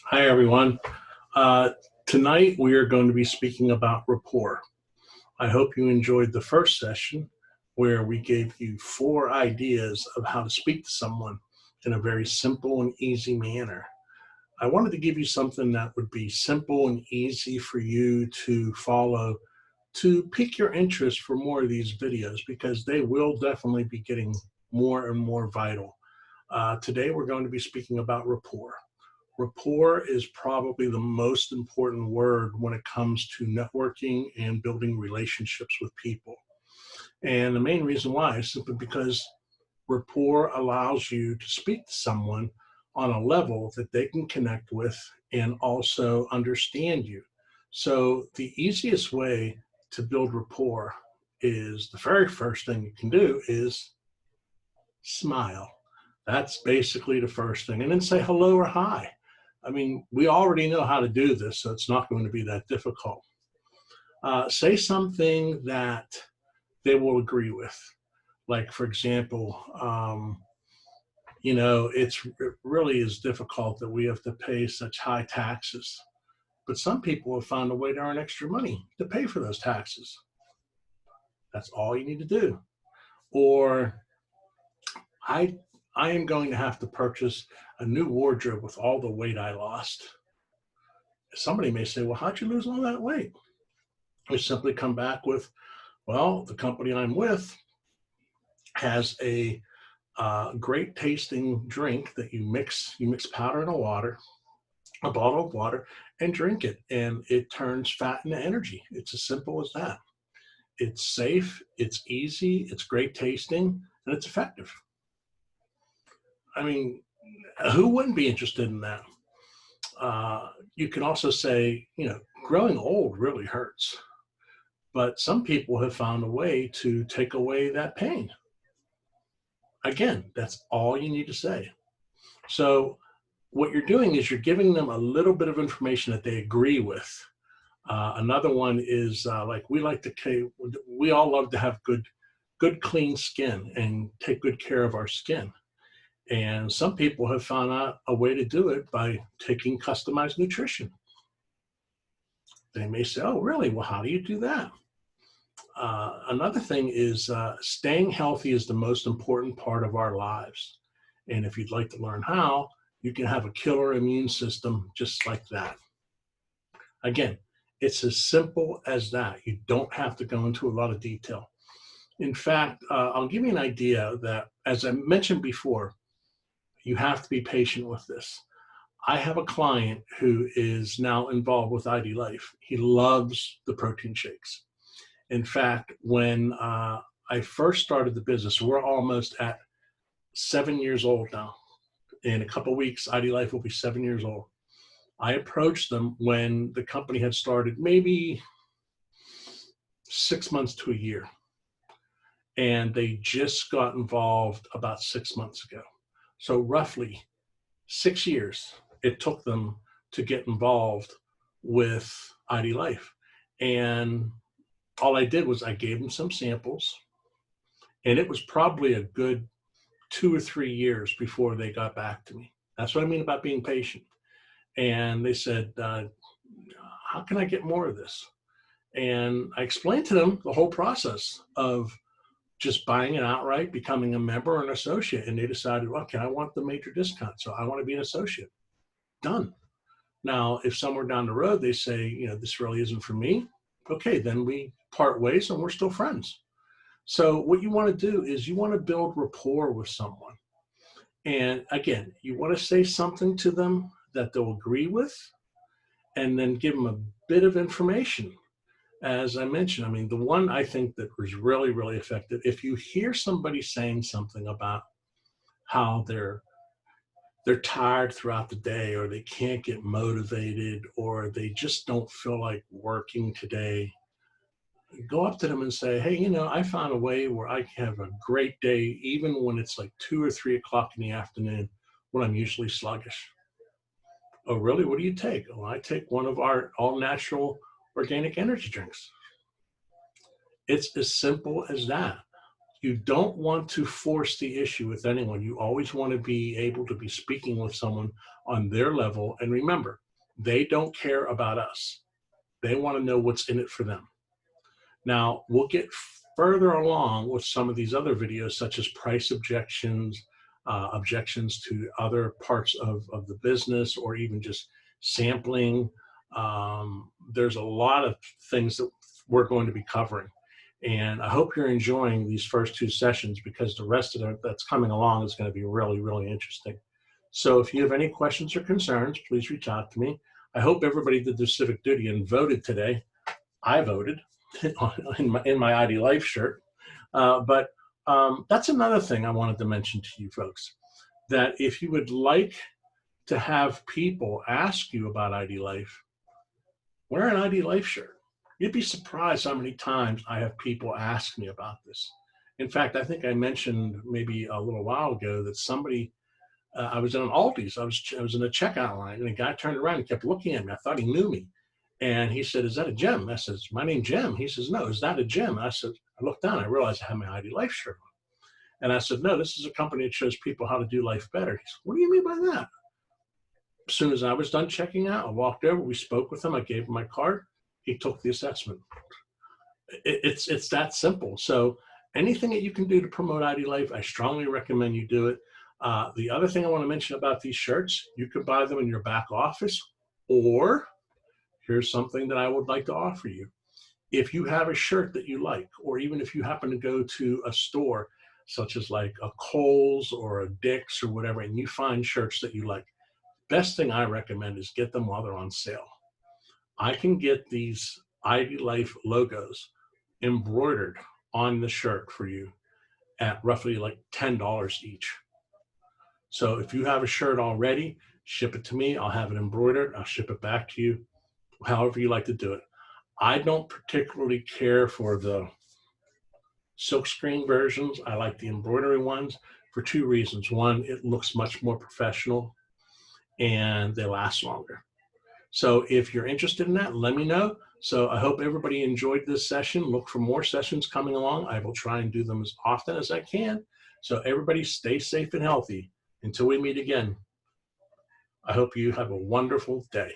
Hi, everyone. Uh, Tonight, we are going to be speaking about rapport. I hope you enjoyed the first session where we gave you 4 ideas of how to speak to someone in a very simple and easy manner. I wanted to give you something that would be simple and easy for you to follow to pique your interest for more of these videos because they will definitely be getting more and more vital. Today, we're going to be speaking about rapport. Rapport is probably the most important word when it comes to networking and building relationships with people. And the main reason why is simply because rapport allows you to speak to someone on a level that they can connect with and also understand you. So the easiest way to build rapport is the very first thing you can do is smile. That's basically the first thing. And then say hello or hi. I mean, we already know how to do this, so it's not going to be that difficult. Say something that they will agree with. Like, for example, it really is difficult that we have to pay such high taxes. But some people have found a way to earn extra money to pay for those taxes. That's all you need to do. Or I I am going to have to purchase a new wardrobe with all the weight I lost. Somebody may say, well, how'd you lose all that weight? I simply come back with, well, the company I'm with has a great tasting drink that you mix powder and a bottle of water, and drink it, and it turns fat into energy. It's as simple as that. It's safe, it's easy, it's great tasting, and it's effective. I mean, who wouldn't be interested in that? You can also say, growing old really hurts, but some people have found a way to take away that pain. Again, that's all you need to say. So, what you're doing is you're giving them a little bit of information that they agree with. Another one is like we all love to have good, clean skin and take good care of our skin. And some people have found out a way to do it by taking customized nutrition. They may say, oh, really? Well, how do you do that? Another thing is staying healthy is the most important part of our lives. And if you'd like to learn how, you can have a killer immune system just like that. Again, it's as simple as that. You don't have to go into a lot of detail. In fact, I'll give you an idea that, as I mentioned before, you have to be patient with this. I have a client who is now involved with ID Life. He loves the protein shakes. In fact, when I first started the business, we're almost at 7 years old now. In a couple of weeks, ID Life will be 7 years old. I approached them when the company had started maybe 6 months to a year. And they just got involved about 6 months ago. So roughly 6 years it took them to get involved with ID Life. And all I did was I gave them some samples, and it was probably a good 2 or 3 years before they got back to me. That's what I mean about being patient. And they said, how can I get more of this? And I explained to them the whole process of just buying it outright, becoming a member or an associate. And they decided, okay, I want the major discount, so I want to be an associate. Done. Now, if somewhere down the road they say, this really isn't for me, okay, then we part ways and we're still friends. So what you want to do is you want to build rapport with someone. And again, you want to say something to them that they'll agree with, and then give them a bit of information. As I mentioned, I mean, the one I think that was really, really effective, if you hear somebody saying something about how they're tired throughout the day, or they can't get motivated, or they just don't feel like working today, go up to them and say, hey, I found a way where I can have a great day, even when it's like 2 or 3 o'clock in the afternoon when I'm usually sluggish. Oh, really? What do you take? Oh, I take one of our all natural organic energy drinks. It's as simple as that. You don't want to force the issue with anyone. You always want to be able to be speaking with someone on their level. And remember, they don't care about us. They want to know what's in it for them. Now, we'll get further along with some of these other videos, such as price objections, objections to other parts of the business, or even just sampling. There's a lot of things that we're going to be covering. And I hope you're enjoying these first two sessions, because the rest of it that's coming along is going to be really, really interesting. So if you have any questions or concerns, please reach out to me. I hope everybody did their civic duty and voted today. I voted in my ID Life shirt. But that's another thing I wanted to mention to you folks, that if you would like to have people ask you about ID Life, wear an ID Life shirt. You'd be surprised how many times I have people ask me about this. In fact, I think I mentioned maybe a little while ago that somebody, I was in an Aldi's, I was in a checkout line, and a guy turned around and kept looking at me. I thought he knew me. And he said, "Is that a Jim?" I said, "My name's Jim." He says, "No, is that a Jim?" I said, I looked down, I realized I had my ID Life shirt on. And I said, "No, this is a company that shows people how to do life better." He said, "What do you mean by that?" As soon as I was done checking out, I walked over, we spoke with him, I gave him my card, he took the assessment. It's that simple. So anything that you can do to promote ID Life, I strongly recommend you do it. The other thing I want to mention about these shirts, you could buy them in your back office, or here's something that I would like to offer you. If you have a shirt that you like, or even if you happen to go to a store, such as like a Kohl's or a Dick's or whatever, and you find shirts that you like, best thing I recommend is get them while they're on sale. I can get these ID Life logos embroidered on the shirt for you at roughly like $10 each. So if you have a shirt already, ship it to me. I'll have it embroidered. I'll ship it back to you, however you like to do it. I don't particularly care for the silkscreen versions. I like the embroidery ones for two reasons. One, it looks much more professional, and they last longer. So if you're interested in that, let me know. So I hope everybody enjoyed this session. Look for more sessions coming along. I will try and do them as often as I can. So everybody stay safe and healthy. Until we meet again, I hope you have a wonderful day.